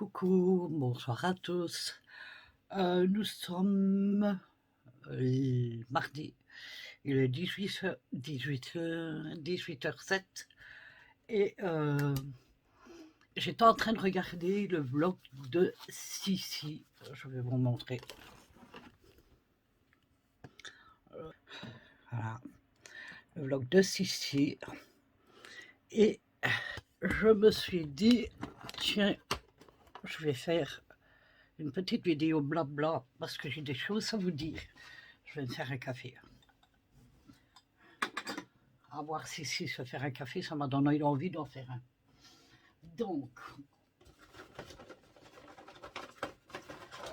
Coucou, bonsoir à tous. Nous sommes mardi, il est 18h07 et j'étais en train de regarder le vlog de Sissi. Je vais vous montrer. Voilà, le vlog de Sissi. Et je me suis dit, tiens, je vais faire une petite vidéo blabla parce que j'ai des choses à vous dire. Je vais me faire un café. À voir si se faire un café, ça m'a donné envie d'en faire un. Donc,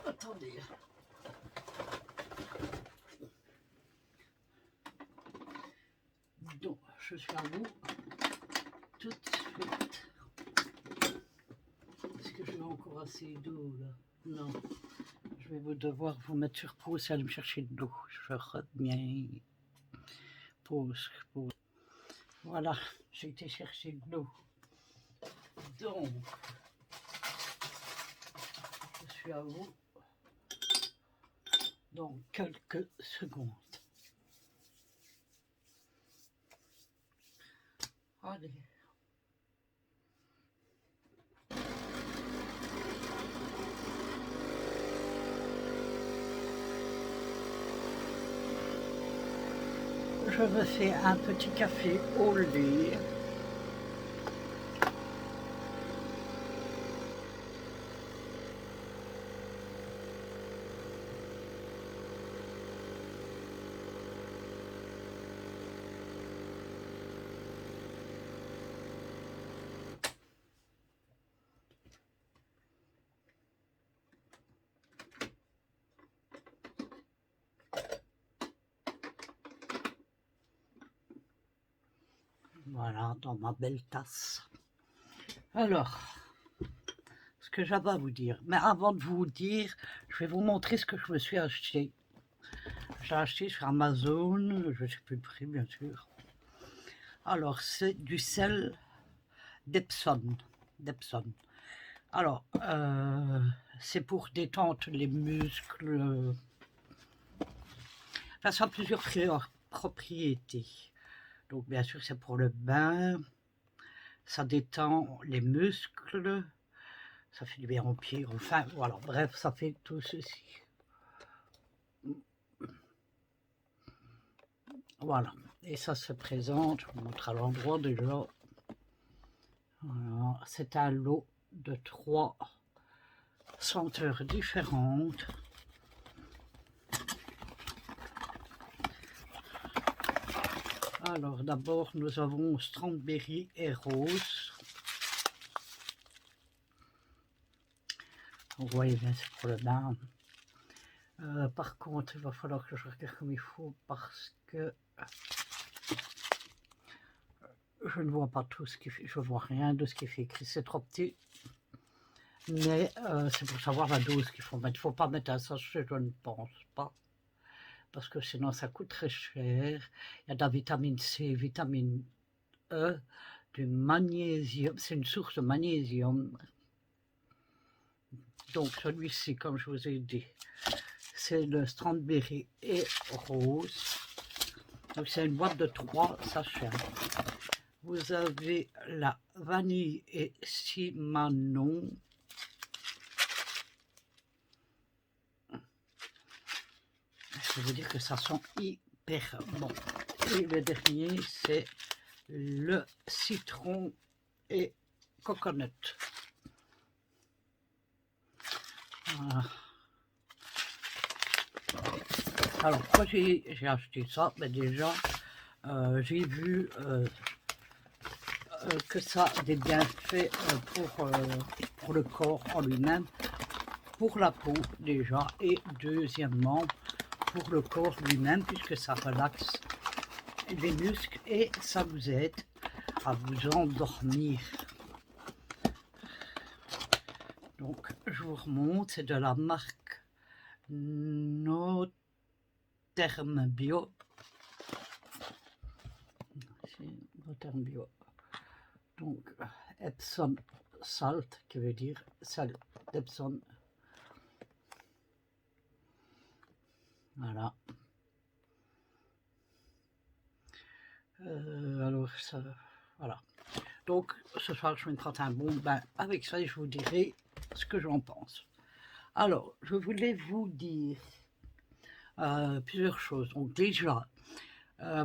attendez. Donc, je suis à vous tout de suite. Est-ce que j'ai encore assez d'eau là? Non. Je vais vous devoir vous mettre sur pause et aller me chercher de l'eau. Je reviens. Pause, pause. Voilà, j'ai été chercher de l'eau. Donc, je suis à vous dans quelques secondes. Allez. Je me fais un petit café au lait. Voilà, dans ma belle tasse. Alors, ce que j'avais à vous dire. Mais avant de vous dire, je vais vous montrer ce que je me suis acheté. J'ai acheté sur Amazon, je ne sais plus le prix bien sûr. Alors, c'est du sel d'Epsom. Alors, c'est pour détendre les muscles. Enfin, ça a plusieurs propriétés. Donc, bien sûr, c'est pour le bain. Ça détend les muscles. Ça fait du bien aux pieds. Enfin, voilà. Bref, ça fait tout ceci. Voilà. Et ça se présente. Je vous montre à l'endroit déjà. Voilà. C'est un lot de 3 senteurs différentes. Alors d'abord nous avons Strawberry et Rose. Vous voyez bien, c'est pour le bain. Par contre il va falloir que je regarde comme il faut parce que je ne vois pas tout ce qui fait, je vois rien de ce qui fait écrit, c'est trop petit. Mais c'est pour savoir la dose qu'il faut mettre. Il ne faut pas mettre un sachet, je ne pense pas. Parce que sinon ça coûte très cher. Il y a de la vitamine C, vitamine E, du magnésium, c'est une source de magnésium. Donc celui-ci, comme je vous ai dit, c'est le Strawberry et Rose. Donc c'est une boîte de 3 sachets. Vous avez la vanille et cinnamon. Je peux vous dire que ça sent hyper bon. Et le dernier, c'est le citron et coconut. Voilà. Alors, pourquoi j'ai acheté ça? Ben déjà, j'ai vu que ça a des bienfaits pour le corps en lui-même, pour la peau déjà, et deuxièmement, pour le corps lui-même, puisque ça relaxe les muscles et ça vous aide à vous endormir. Donc, je vous remonte, c'est de la marque Notherm Bio. C'est Notherm Bio. Donc, Epsom salt, qui veut dire sel d'Epsom. Voilà. Alors, ça, voilà. Donc, ce soir, je vais me prendre un bon bain avec ça et je vous dirai ce que j'en pense. Alors, je voulais vous dire plusieurs choses. Donc, déjà,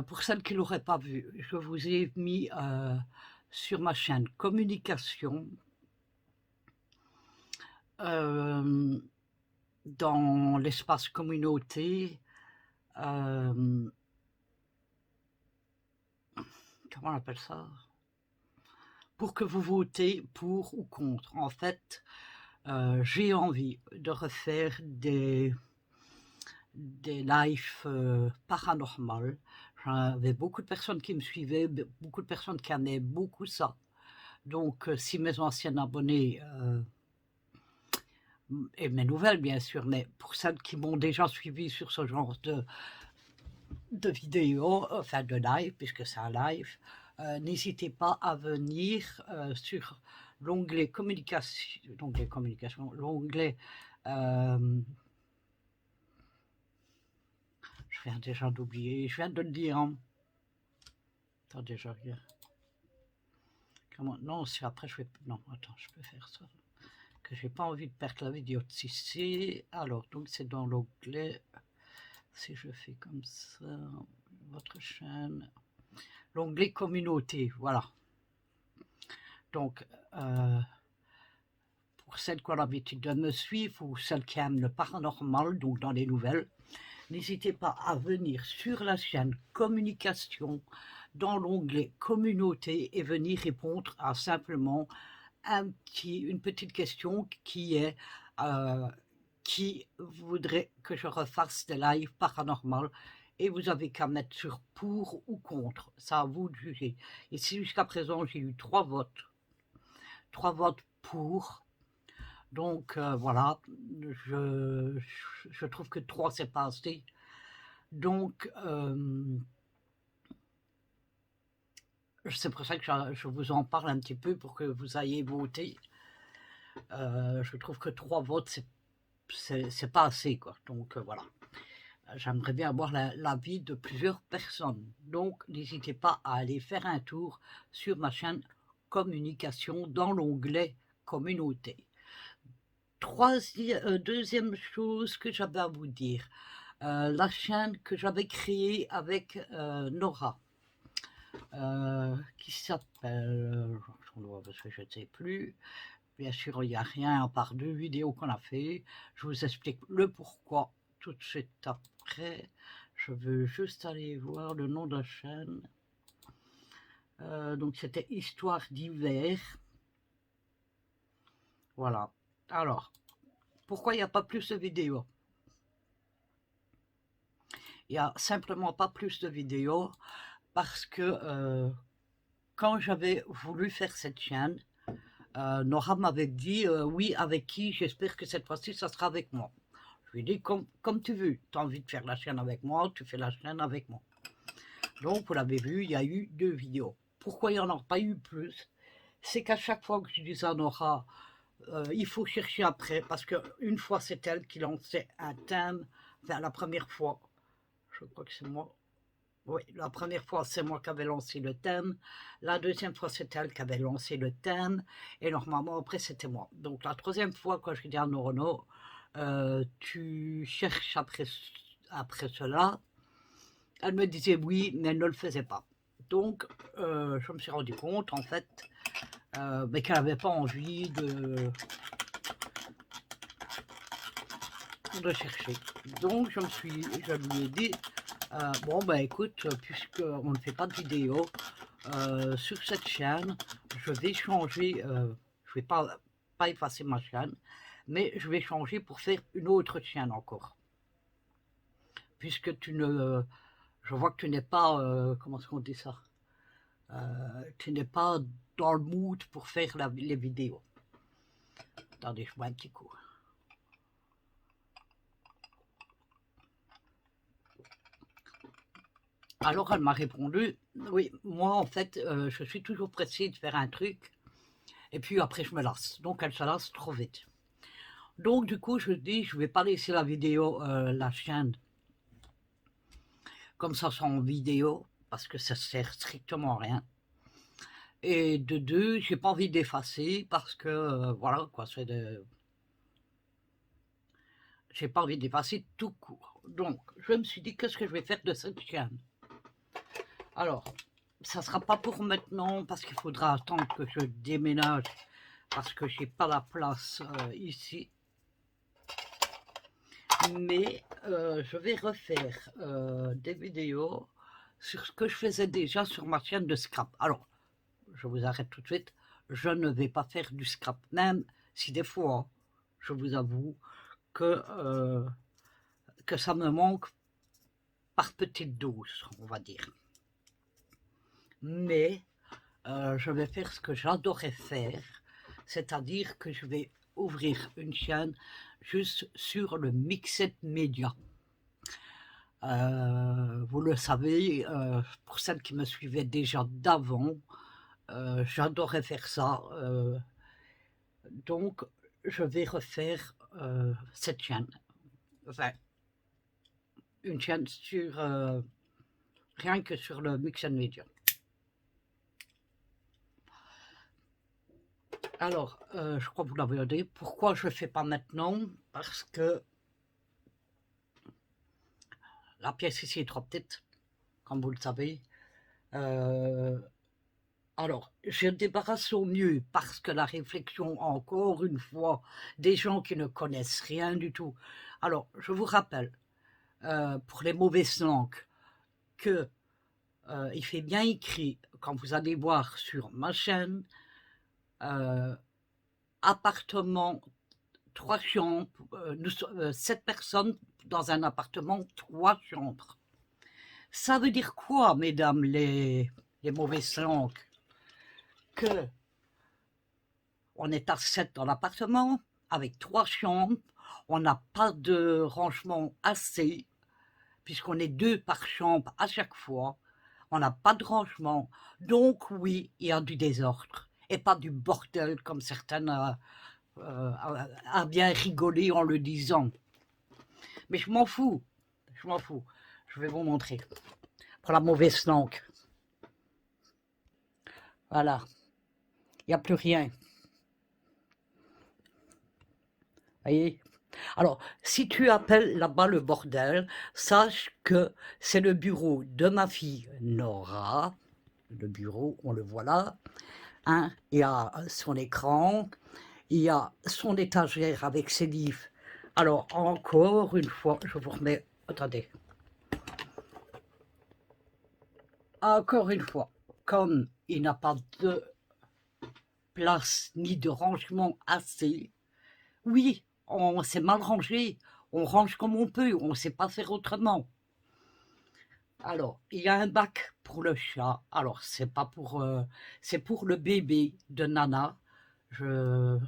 pour celles qui ne l'auraient pas vu, je vous ai mis sur ma chaîne Communication dans l'espace communauté. Comment on appelle ça? Pour que vous votez pour ou contre. En fait, j'ai envie de refaire des lives paranormales. J'avais beaucoup de personnes qui me suivaient, beaucoup de personnes qui aimaient beaucoup ça. Donc, si mes anciens abonnés, et mes nouvelles bien sûr, mais pour celles qui m'ont déjà suivi sur ce genre de vidéos, enfin de live, puisque c'est un live, n'hésitez pas à venir sur l'onglet communication, l'onglet je viens déjà d'oublier, je viens de le dire. Hein. Attendez, je regarde. Comment? Non, si après je vais... Non, attends, je peux faire ça. Que j'ai pas envie de perdre la vidéo de ici. Alors, donc c'est dans l'onglet... Si je fais comme ça, votre chaîne... L'onglet communauté, voilà. Donc, pour celles qui ont l'habitude de me suivre ou celles qui aiment le paranormal, donc dans les nouvelles, n'hésitez pas à venir sur la chaîne Communication dans l'onglet Communauté et venir répondre à simplement une petite question qui est qui voudrait que je refasse des lives paranormales et vous avez qu'à mettre sur pour ou contre, ça à vous de juger. Ici jusqu'à présent j'ai eu 3 votes pour. Donc voilà, je trouve que 3 c'est pas assez. Donc c'est pour ça que je vous en parle un petit peu pour que vous ayez voté. Je trouve que 3 votes c'est pas assez quoi. Donc voilà. J'aimerais bien avoir l'avis de plusieurs personnes. Donc n'hésitez pas à aller faire un tour sur ma chaîne Communication dans l'onglet Communauté. Deuxième chose que j'avais à vous dire, la chaîne que j'avais créée avec Nora, qui s'appelle, parce que je ne sais plus, bien sûr il n'y a rien à part 2 vidéos qu'on a fait, je vous explique le pourquoi tout de suite après. Je veux juste aller voir le nom de la chaîne. Donc c'était Histoire d'hiver. Voilà. Alors, pourquoi il n'y a pas plus de vidéos? Il n'y a simplement pas plus de vidéos parce que quand j'avais voulu faire cette chaîne, Nora m'avait dit oui, avec qui? J'espère que cette fois-ci ça sera avec moi. Je lui ai dit comme tu veux, tu as envie de faire la chaîne avec moi, tu fais la chaîne avec moi. Donc vous l'avez vu, il y a eu 2 vidéos. Pourquoi il n'y en a pas eu plus? C'est qu'à chaque fois que je disais à Nora, il faut chercher après, parce qu'une fois c'est elle qui lançait un thème, enfin la première fois, je crois que c'est moi. Oui, la première fois, c'est moi qui avais lancé le thème. La deuxième fois, c'est elle qui avait lancé le thème. Et normalement, après, c'était moi. Donc, la troisième fois, quand je dis à Norono, tu cherches après cela, elle me disait oui, mais elle ne le faisait pas. Donc, je me suis rendu compte, en fait, qu'elle n'avait pas envie de chercher. Donc, je lui ai dit, bon, écoute, puisqu'on ne fait pas de vidéo sur cette chaîne, je vais changer, je vais pas effacer ma chaîne, mais je vais changer pour faire une autre chaîne encore. Puisque je vois que tu n'es pas, comment est-ce qu'on dit ça, tu n'es pas dans le mood pour faire les vidéos. Attendez, je bois un petit coup. Alors elle m'a répondu, oui, moi en fait, je suis toujours pressée de faire un truc, Et puis après, je me lasse. Donc, elle se lasse trop vite. Donc, du coup, je dis, je ne vais pas laisser la vidéo, la chaîne, comme ça, sans vidéo, parce que ça sert strictement à rien. Et de deux, j'ai pas envie d'effacer, parce que, voilà, quoi, j'ai pas envie d'effacer tout court. Donc, je me suis dit, qu'est-ce que je vais faire de cette chaîne? Alors, ça sera pas pour maintenant, parce qu'il faudra attendre que je déménage, parce que j'ai pas la place ici. Mais je vais refaire des vidéos sur ce que je faisais déjà sur ma chaîne de scrap. Alors, je vous arrête tout de suite, je ne vais pas faire du scrap, même si des fois, je vous avoue que ça me manque par petites doses, on va dire. Mais je vais faire ce que j'adorais faire, c'est-à-dire que je vais ouvrir une chaîne juste sur le Mixed Media. Vous le savez, pour celles qui me suivaient déjà d'avant, j'adorais faire ça. Donc, je vais refaire cette chaîne. Enfin, une chaîne sur rien que sur le Mixed Media. Alors, je crois que vous l'avez dit. Pourquoi je ne fais pas maintenant? Parce que la pièce ici est trop petite, comme vous le savez. Alors, je débarrasse au mieux parce que la réflexion, encore une fois, des gens qui ne connaissent rien du tout. Alors, je vous rappelle, pour les mauvaises langues, que il fait bien écrit, quand vous allez voir sur ma chaîne, appartement, 3 chambres, 7 personnes dans un appartement, 3 chambres. Ça veut dire quoi, mesdames les mauvaises langues? Que on est à 7 dans l'appartement, avec 3 chambres, on n'a pas de rangement assez, puisqu'on est 2 par chambre à chaque fois, on n'a pas de rangement, donc oui, il y a du désordre, et pas du bordel comme certaines a bien rigolé en le disant. Mais je m'en fous, je vais vous montrer, pour la mauvaise langue. Voilà, il n'y a plus rien. Voyez? Alors, si tu appelles là-bas le bordel, sache que c'est le bureau de ma fille Nora. Le bureau, on le voit là. Hein, il y a son écran, il y a son étagère avec ses livres. Alors, encore une fois, je vous remets... Attendez. Encore une fois, comme il n'a pas de place ni de rangement assez, oui, on s'est mal rangé, on range comme on peut, on ne sait pas faire autrement. Alors, il y a un bac pour le chat. Alors, c'est pas pour, c'est pour le bébé de Nana. Je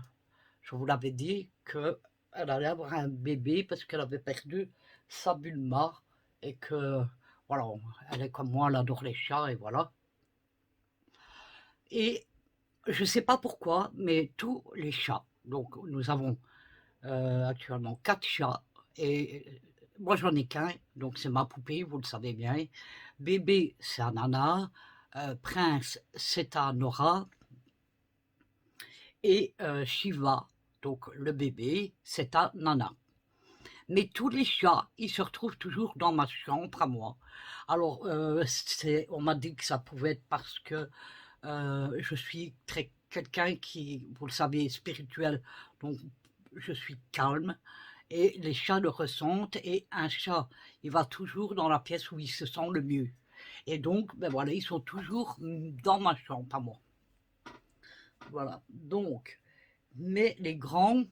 vous l'avais dit qu'elle allait avoir un bébé parce qu'elle avait perdu sa Bulma et que, voilà, elle est comme moi, elle adore les chats et voilà. Et je ne sais pas pourquoi, mais tous les chats, donc nous avons actuellement 4 chats et moi j'en ai qu'un, donc c'est ma poupée, vous le savez bien. Bébé, c'est à Nana, Prince, c'est à Nora, et Shiva, donc le bébé, c'est à Nana. Mais tous les chats, ils se retrouvent toujours dans ma chambre à moi. Alors, on m'a dit que ça pouvait être parce que je suis quelqu'un qui, vous le savez, est spirituel, donc je suis calme. Et les chats le ressentent, et un chat, il va toujours dans la pièce où il se sent le mieux. Et donc, ben voilà, ils sont toujours dans ma chambre, à moi. Voilà, donc, mais les grands,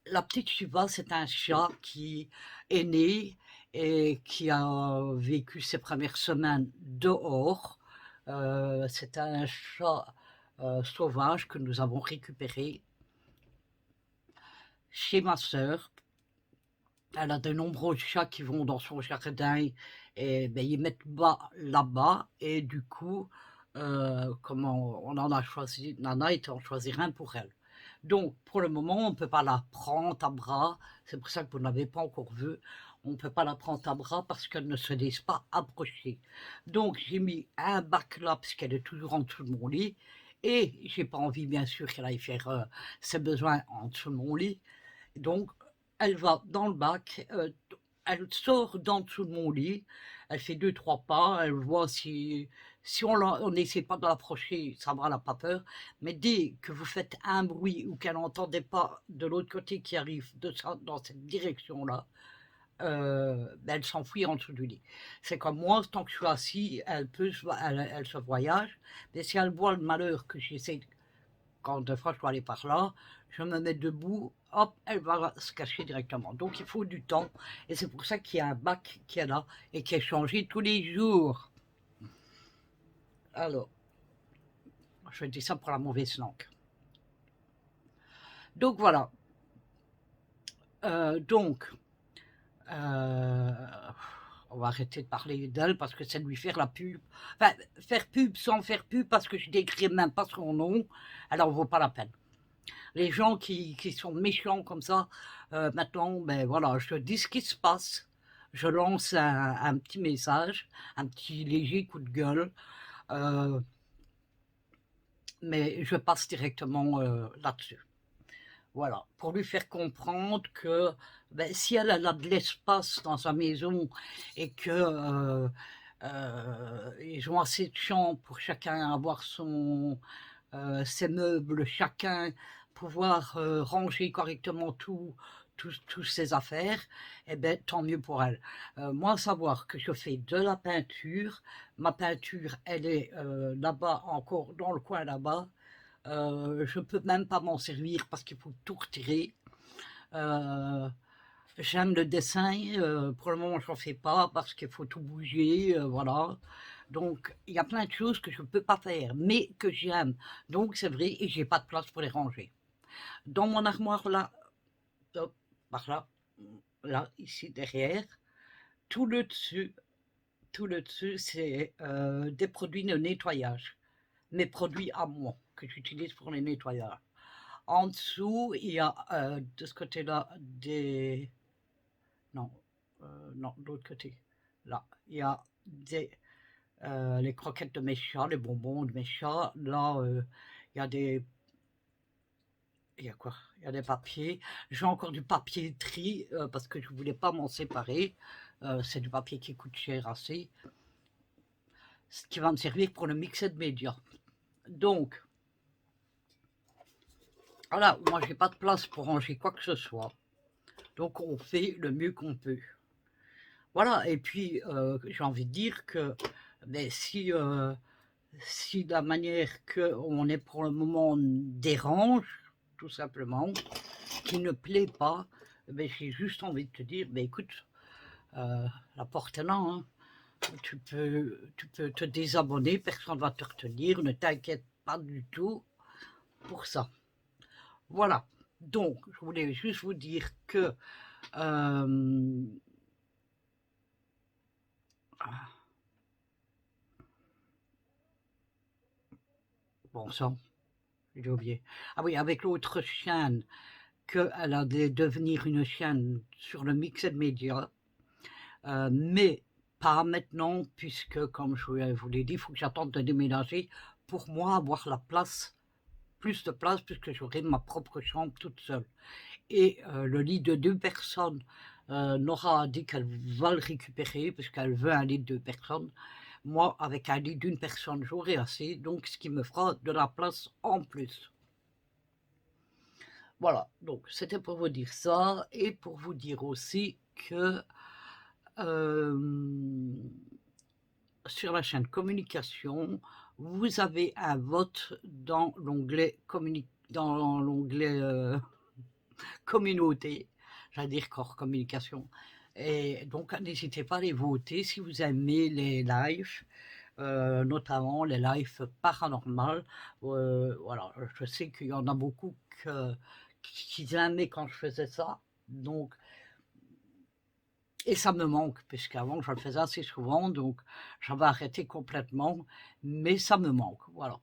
la petite Shiva, c'est un chat qui est né et qui a vécu ses premières semaines dehors. C'est un chat sauvage que nous avons récupéré chez ma sœur. Elle a de nombreux chats qui vont dans son jardin et ben, ils mettent bas là-bas, et du coup comment on en a choisi, Nana et en choisir un pour elle. Donc, pour le moment, on ne peut pas la prendre à bras. C'est pour ça que vous n'avez pas encore vu. On ne peut pas la prendre à bras parce qu'elle ne se laisse pas approcher. Donc, j'ai mis un bac là, puisqu'elle est toujours en dessous de mon lit. Et j'ai pas envie, bien sûr, qu'elle aille faire ses besoins en dessous de mon lit. Donc, elle va dans le bac, elle sort d'en dessous de mon lit, elle fait 2-3 pas, elle voit si on n'essaie pas de l'approcher, ça va, elle n'a pas peur. Mais dès que vous faites un bruit ou qu'elle n'entendait pas de l'autre côté qui arrive dans cette direction-là, ben elle s'enfuit en dessous du lit. C'est comme moi, tant que je suis assis, elle se voyage, mais si elle voit le malheur que j'essaie, quand des fois je dois aller par là, je me mets debout, hop, elle va se cacher directement. Donc il faut du temps, et c'est pour ça qu'il y a un bac qui est là, et qui est changé tous les jours. Alors, je dis ça pour la mauvaise langue. Donc voilà. Donc, on va arrêter de parler d'elle parce que c'est de lui faire la pub. Enfin, faire pub sans faire pub parce que je n'écris même pas son nom, alors vaut pas la peine. Les gens qui sont méchants comme ça, maintenant, ben voilà, je dis ce qui se passe. Je lance un petit message, un petit léger coup de gueule, mais je passe directement là-dessus. Voilà, pour lui faire comprendre que ben, si elle a de l'espace dans sa maison et que ils ont assez de chambre pour chacun avoir ses meubles, chacun pouvoir ranger correctement tous ses affaires, eh bien, tant mieux pour elle. Moi, savoir que je fais de la peinture, ma peinture, elle est là-bas, encore dans le coin là-bas, je ne peux même pas m'en servir parce qu'il faut tout retirer. J'aime le dessin, pour le moment je n'en fais pas parce qu'il faut tout bouger, voilà. Donc il y a plein de choses que je ne peux pas faire, mais que j'aime. Donc c'est vrai, et j'ai pas de place pour les ranger. Dans mon armoire là, hop, par là, ici derrière, tout le dessus, c'est des produits de nettoyage. Mes produits à moi, que j'utilise pour les nettoyages. En dessous, il y a de ce côté-là des... Non, non, de l'autre côté. Là, il y a les croquettes de mes chats, les bonbons de mes chats. Là, il y a des... Il y a quoi? Il y a des papiers. J'ai encore du papier tri parce que je ne voulais pas m'en séparer. C'est du papier qui coûte cher assez. Ce qui va me servir pour le mixer de médias. Donc, voilà, moi j'ai pas de place pour ranger quoi que ce soit. Donc on fait le mieux qu'on peut. Voilà, et puis j'ai envie de dire que ben, si la manière qu'on est pour le moment dérange, tout simplement, qui ne plaît pas, ben, j'ai juste envie de te dire, ben, écoute, la porte est là, hein. Tu peux te désabonner, personne ne va te retenir, ne t'inquiète pas du tout pour ça. Voilà, donc je voulais juste vous dire que bon sang, j'ai oublié. Ah oui, avec l'autre chaîne, qu'elle a de devenir une chaîne sur le Mixed Media, mais pas maintenant, puisque, comme je vous l'ai dit, il faut que j'attende de déménager pour moi avoir la place, plus de place, puisque j'aurai ma propre chambre toute seule. Et le lit de 2 personnes, Nora a dit qu'elle va le récupérer, puisqu'elle veut un lit de 2 personnes. Moi, avec un lit d'une personne, j'aurai assez, donc ce qui me fera de la place en plus. Voilà, donc c'était pour vous dire ça, et pour vous dire aussi que sur la chaîne communication, vous avez un vote dans l'onglet communauté, j'allais dire corps communication. Et donc n'hésitez pas à les voter si vous aimez les lives, notamment les lives paranormales. Voilà, je sais qu'il y en a beaucoup qui aimaient quand je faisais ça, donc Et ça me manque, puisqu'avant je le faisais assez souvent, donc j'avais arrêté complètement, mais ça me manque, voilà.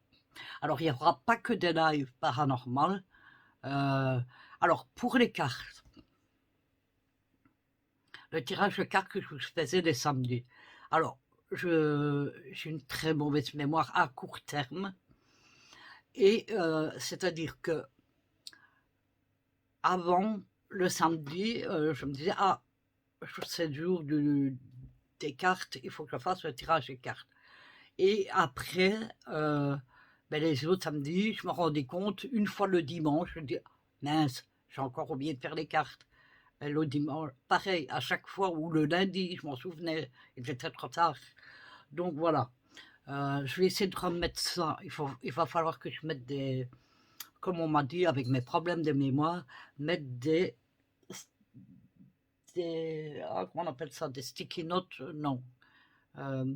Alors il n'y aura pas que des lives paranormales. Alors pour les cartes, le tirage de cartes que je faisais les samedis. Alors, j'ai une très mauvaise mémoire à court terme. Et c'est-à-dire que avant le samedi, je me disais, ah, c'est le jour des cartes, il faut que je fasse le tirage des cartes. Et après, ben les autres samedis, je me rendais compte, une fois le dimanche, je me dis, mince, j'ai encore oublié de faire les cartes. Et le dimanche, pareil, à chaque fois, ou le lundi, je m'en souvenais, il était trop tard. Donc voilà, je vais essayer de remettre ça. Il va falloir que je mette des, comme on m'a dit, avec mes problèmes de mémoire, mettre comment on appelle ça, des sticky notes, non. Euh,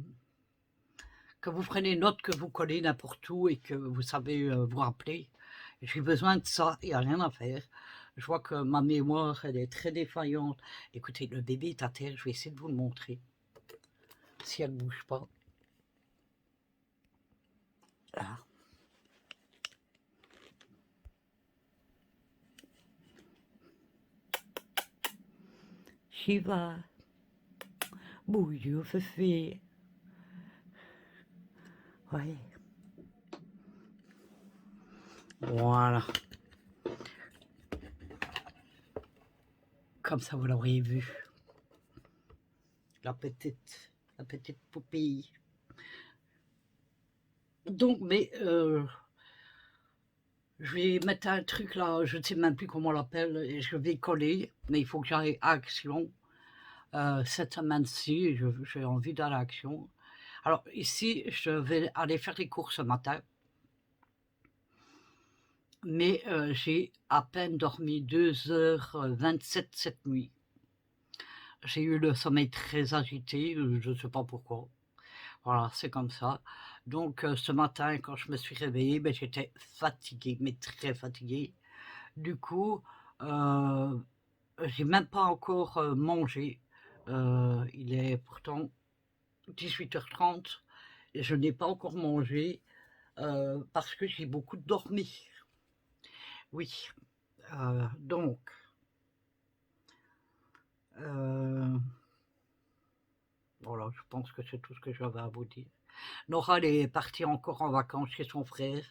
que vous prenez note, que vous collez n'importe où et que vous savez vous rappeler. J'ai besoin de ça, il n'y a rien à faire. Je vois que ma mémoire, elle est très défaillante. Écoutez, le bébé est à terre, je vais essayer de vous le montrer. Si elle ne bouge pas. Là. Shiva. Bouillou, Fefe. Ouais. Voilà. Comme ça, vous l'auriez vu. La petite poupée. Donc, mais je vais mettre un truc là, je ne sais même plus comment on l'appelle, et je vais coller, mais il faut que j'aille à Action. Cette semaine-ci, j'ai envie d'aller à Action. Alors ici, je vais aller faire les courses ce matin, mais j'ai à peine dormi 2h27 cette nuit. J'ai eu le sommeil très agité, je ne sais pas pourquoi. Voilà, c'est comme ça. Donc ce matin, quand je me suis réveillée, ben, j'étais fatiguée, mais très fatiguée. Du coup, j'ai même pas encore mangé. Il est pourtant 18h30 et je n'ai pas encore mangé parce que j'ai beaucoup dormi. Oui, donc, voilà, je pense que c'est tout ce que j'avais à vous dire. Nora, elle est partie encore en vacances chez son frère.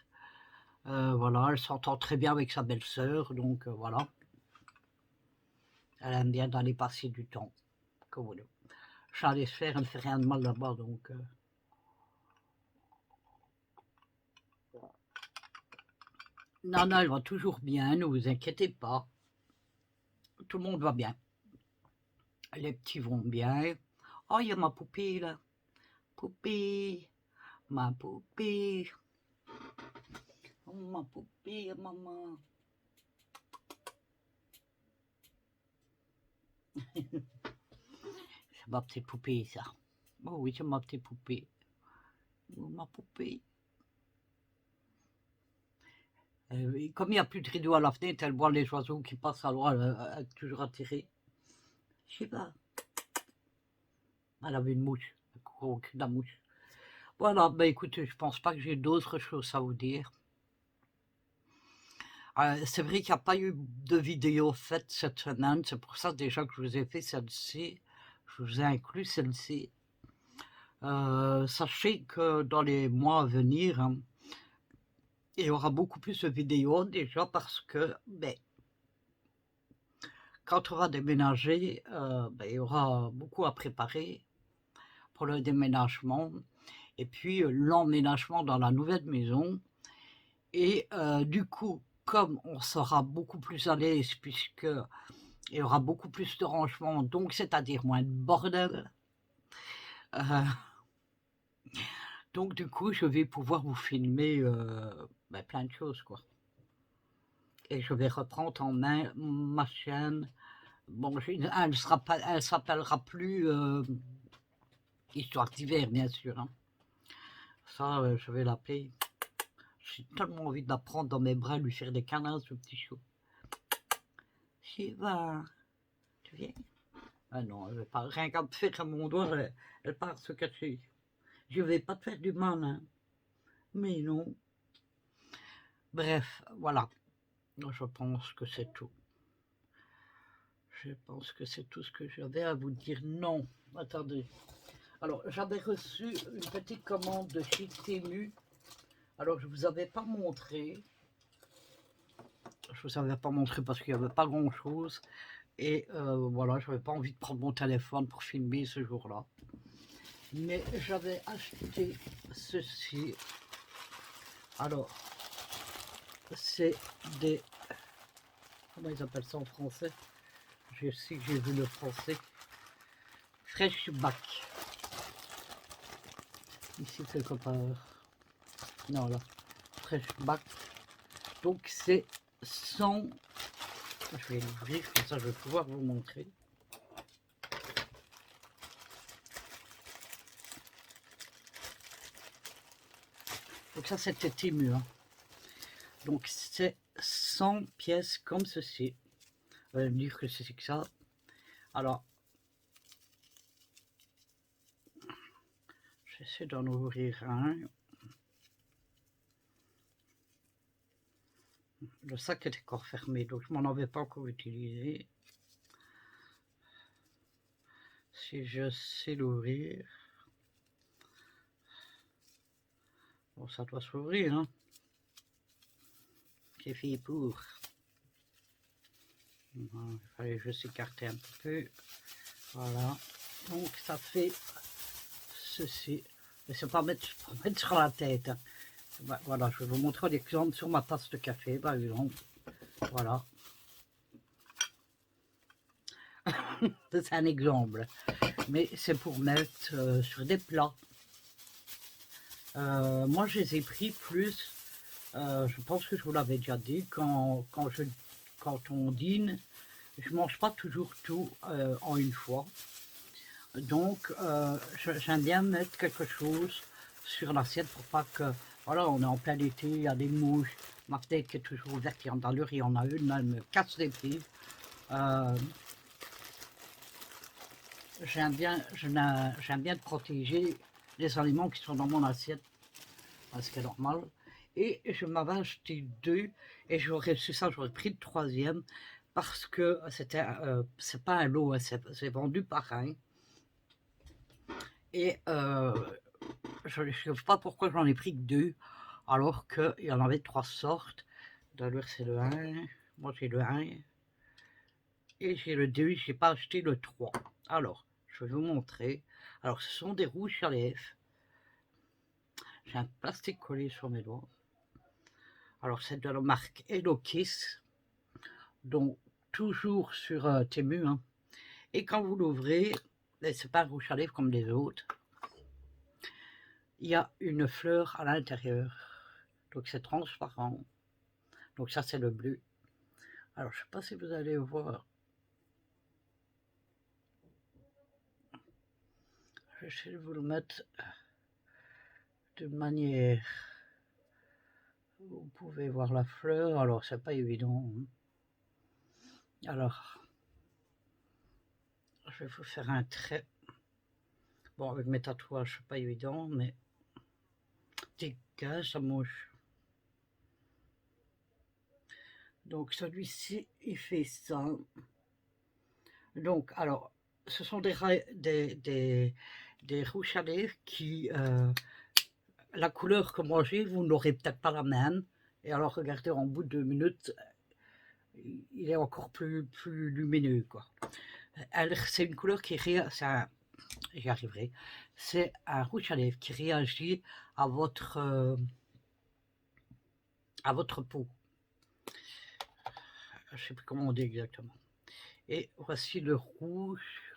Voilà, elle s'entend très bien avec sa belle-sœur, donc voilà. Elle aime bien d'aller passer du temps. Comme vous voulez. J'allais se faire, elle ne fait rien de mal là-bas, donc... Nana, elle va toujours bien, ne vous inquiétez pas. Tout le monde va bien. Les petits vont bien. Oh, il y a ma poupée là. Poupée, ma poupée. Oh, ma poupée, maman. C'est ma petite poupée, ça. Oh oui, c'est ma petite poupée. Oh, ma poupée. Comme il n'y a plus de rideau à la fenêtre, elle voit les oiseaux qui passent, alors elle est toujours attirée. Je sais pas. Elle avait une mouche, la mouche. Voilà, ben écoutez, je pense pas que j'ai d'autres choses à vous dire. C'est vrai qu'il n'y a pas eu de vidéo faite cette semaine, c'est pour ça déjà que je vous ai fait celle-ci. Je vous ai inclus celle-ci. Sachez que dans les mois à venir, hein, il y aura beaucoup plus de vidéos déjà parce que ben, quand on va déménager, ben, il y aura beaucoup à préparer pour le déménagement et puis l'emménagement dans la nouvelle maison. Et du coup, comme on sera beaucoup plus à l'aise puisque il y aura beaucoup plus de rangement, donc c'est-à-dire moins de bordel. Donc du coup, je vais pouvoir vous filmer ben, plein de choses, quoi. Et je vais reprendre en main ma chaîne. Bon, elle s'appellera plus Histoire d'hiver, bien sûr. Hein. Ça, je vais l'appeler. J'ai tellement envie de la prendre dans mes bras, lui faire des câlins, ce petit chou. Shiva, tu viens? Ah non, elle va pas, rien qu'à me faire à mon doigt, elle part se cacher. Je vais pas te faire du mal, hein. Mais non. Bref, voilà. Je pense que c'est tout. Je pense que c'est tout ce que j'avais à vous dire. Non, attendez. Alors, j'avais reçu une petite commande de chez Temu. Alors, je ne vous avais pas montré. Je ne vous avais pas montré parce qu'il n'y avait pas grand-chose. Et voilà, je n'avais pas envie de prendre mon téléphone pour filmer ce jour-là. Mais j'avais acheté ceci. Alors, c'est des... Comment ils appellent ça en français? Je sais que j'ai vu le français. Fresh Back. Ici, quelque part. Non, là. Fresh Back. Donc, c'est 100... Je vais l'ouvrir, comme ça je vais pouvoir vous montrer. Donc ça, c'était Temu. Hein. Donc, c'est 100 pièces comme ceci. Vous allez me dire que c'est que ça. Alors, j'essaie d'en ouvrir un. Le sac était encore fermé, donc je m'en avais pas encore utilisé. Si je sais l'ouvrir. Bon, ça doit s'ouvrir, hein. C'est fait pour. Il fallait juste écarter un petit peu. Voilà. Donc, ça fait ceci. Mais c'est pas mettre sur la tête. Hein. Voilà, je vais vous montrer un exemple sur ma tasse de café, par exemple. Voilà. C'est un exemple. Mais c'est pour mettre sur des plats. Moi, je les ai pris plus. Je pense que je vous l'avais déjà dit. Quand on dîne, je mange pas toujours tout en une fois. Donc, j'aime bien mettre quelque chose sur l'assiette pour pas que... Voilà, on est en plein été, il y a des mouches. Ma tête qui est toujours ouverte, il y en a il y en a une, elle me casse les pieds. J'aime bien protéger les aliments qui sont dans mon assiette, ce qui est normal. Et je m'avais acheté 2 et j'aurais su ça, j'aurais pris le 3e parce que c'est pas un lot, hein, c'est vendu pareil. Et je ne sais pas pourquoi j'en ai pris que 2 alors qu'il y en avait 3 sortes. D'ailleurs, c'est le 1, moi j'ai le 1 et j'ai le 2, j'ai pas acheté le 3. Alors, je vais vous montrer. Alors, ce sont des rouges à lèvres. J'ai un plastique collé sur mes doigts. Alors, c'est de la marque Hello Kiss, donc toujours sur Temu. Hein. Et quand vous l'ouvrez, c'est pas un rouge à lèvres comme les autres. Il y a une fleur à l'intérieur. Donc, c'est transparent. Donc, ça, c'est le bleu. Alors, je ne sais pas si vous allez voir. Je vais essayer de vous le mettre de manière... Vous pouvez voir la fleur. Alors, c'est pas évident. Hein. Alors, je vais vous faire un trait. Bon, avec mes tatouages, c'est pas évident, mais dégage, ça mouche. Donc, celui-ci, il fait ça. Donc, alors, ce sont des rouges à lèvres qui... la couleur que moi j'ai, vous n'aurez peut-être pas la même. Et alors, regardez, en bout de 2 minutes, il est encore plus lumineux, quoi. C'est une couleur qui réagit, j'y arriverai, c'est un rouge à lèvres qui réagit à votre peau. Je ne sais plus comment on dit exactement. Et voici le rouge,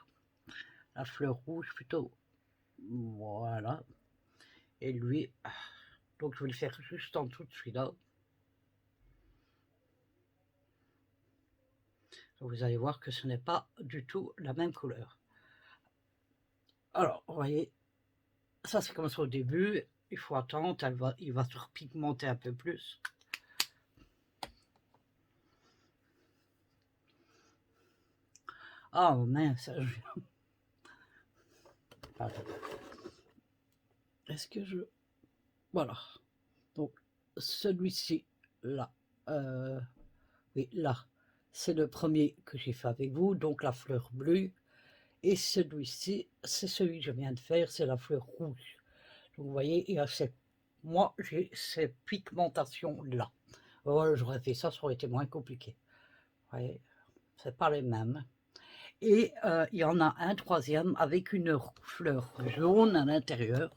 la fleur rouge plutôt. Voilà. Et lui, donc je vais le faire juste en dessous de celui-là. Vous allez voir que ce n'est pas du tout la même couleur. Alors, vous voyez, ça c'est comme ça au début, il faut attendre, il va se repigmenter un peu plus. Ah mince, pardon. Est-ce que je... Voilà. Donc, celui-ci, là, oui, là, c'est le premier que j'ai fait avec vous, donc la fleur bleue. Et celui-ci, c'est celui que je viens de faire, c'est la fleur rouge. Donc, vous voyez, il y a cette... Moi, j'ai cette pigmentation-là. Voilà, j'aurais fait ça, ça aurait été moins compliqué. Vous voyez, c'est pas les mêmes. Et il y en a un troisième avec une fleur jaune à l'intérieur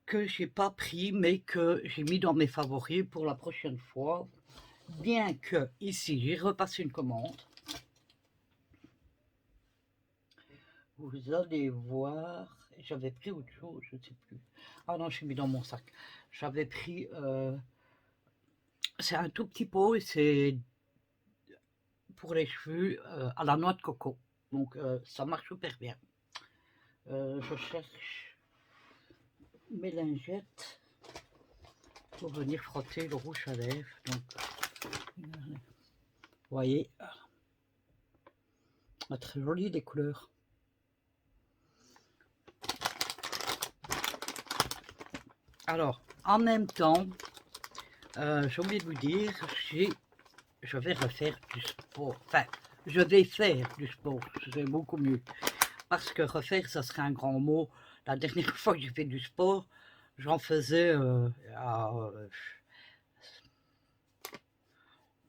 que j'ai pas pris, mais que j'ai mis dans mes favoris pour la prochaine fois. Bien que ici, j'ai repassé une commande. Vous allez voir, j'avais pris autre chose, je ne sais plus. Ah non, j'ai mis dans mon sac. J'avais pris, c'est un tout petit pot et c'est pour les cheveux à la noix de coco. Donc ça marche super bien. Je cherche mes lingettes pour venir frotter le rouge à lèvres. Donc, vous voyez, très joli les couleurs. Alors, en même temps, j'ai oublié de vous dire, je vais refaire du sport. Enfin, je vais faire du sport, c'est beaucoup mieux. Parce que refaire, ça serait un grand mot. La dernière fois que j'ai fait du sport, j'en faisais à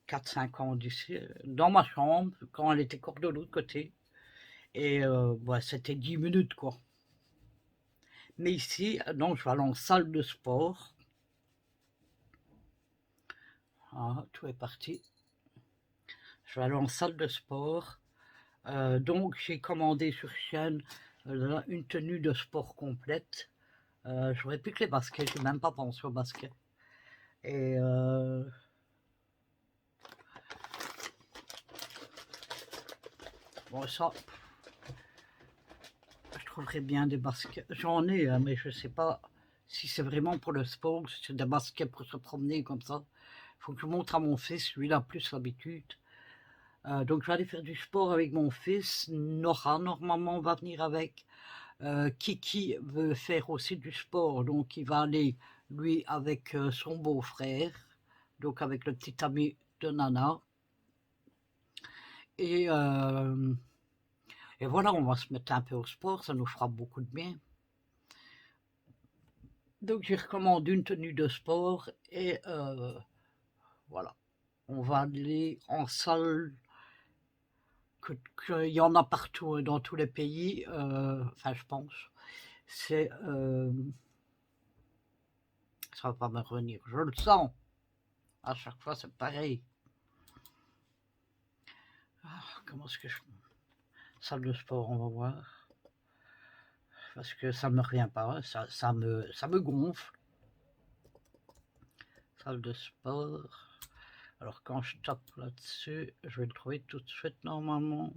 4-5 ans dans ma chambre, quand elle était encore de l'autre côté. Et c'était 10 minutes, quoi. Mais ici, non, je vais aller en salle de sport. Ah, tout est parti. Je vais aller en salle de sport. Donc, j'ai commandé sur chaîne une tenue de sport complète. J'aurais plus que les baskets, j'ai même pas pensé aux baskets. Et bon, ça, je trouverais bien des baskets. J'en ai, hein, mais je sais pas si c'est vraiment pour le sport, si c'est des baskets pour se promener comme ça. Il faut que je montre à mon fils, lui il a plus l'habitude. Donc je vais aller faire du sport avec mon fils. Nora, normalement, va venir avec. Kiki veut faire aussi du sport, donc il va aller, lui, avec son beau-frère, donc avec le petit ami de Nana. Et, et voilà, on va se mettre un peu au sport, ça nous fera beaucoup de bien. Donc j'ai recommandé une tenue de sport et voilà, on va aller en salle, qu'il y en a partout dans tous les pays, enfin je pense. C'est ça va pas me revenir, je le sens. À chaque fois c'est pareil. Ah, comment est-ce que je... Salle de sport, on va voir. Parce que ça me revient pas, ça me gonfle. Salle de sport. Alors quand je tape là-dessus, je vais le trouver tout de suite normalement.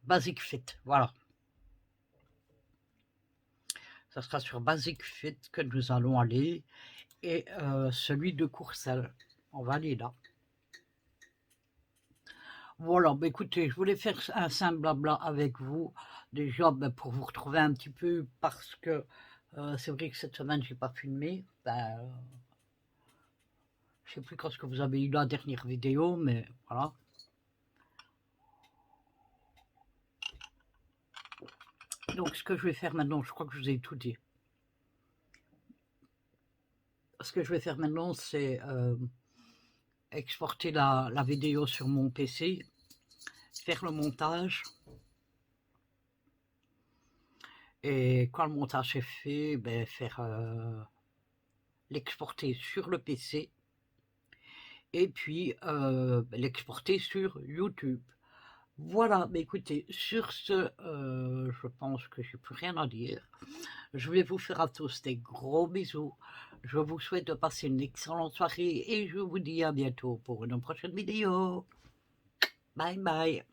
Basic Fit, voilà. Ça sera sur Basic Fit que nous allons aller. Et celui de Courcelles. On va aller là. Voilà, bah écoutez, je voulais faire un simple blabla avec vous. Déjà, bah, pour vous retrouver un petit peu, parce que c'est vrai que cette semaine, j'ai pas filmé. Ben, je sais plus quand ce que vous avez eu la dernière vidéo, mais voilà. Donc, ce que je vais faire maintenant, je crois que je vous ai tout dit. Ce que je vais faire maintenant, c'est exporter la vidéo sur mon PC, faire le montage. Et quand le montage est fait, ben, faire l'exporter sur le PC et puis l'exporter sur YouTube. Voilà, mais écoutez, sur ce, je pense que j'ai plus rien à dire. Je vais vous faire à tous des gros bisous. Je vous souhaite de passer une excellente soirée et je vous dis à bientôt pour une prochaine vidéo. Bye bye.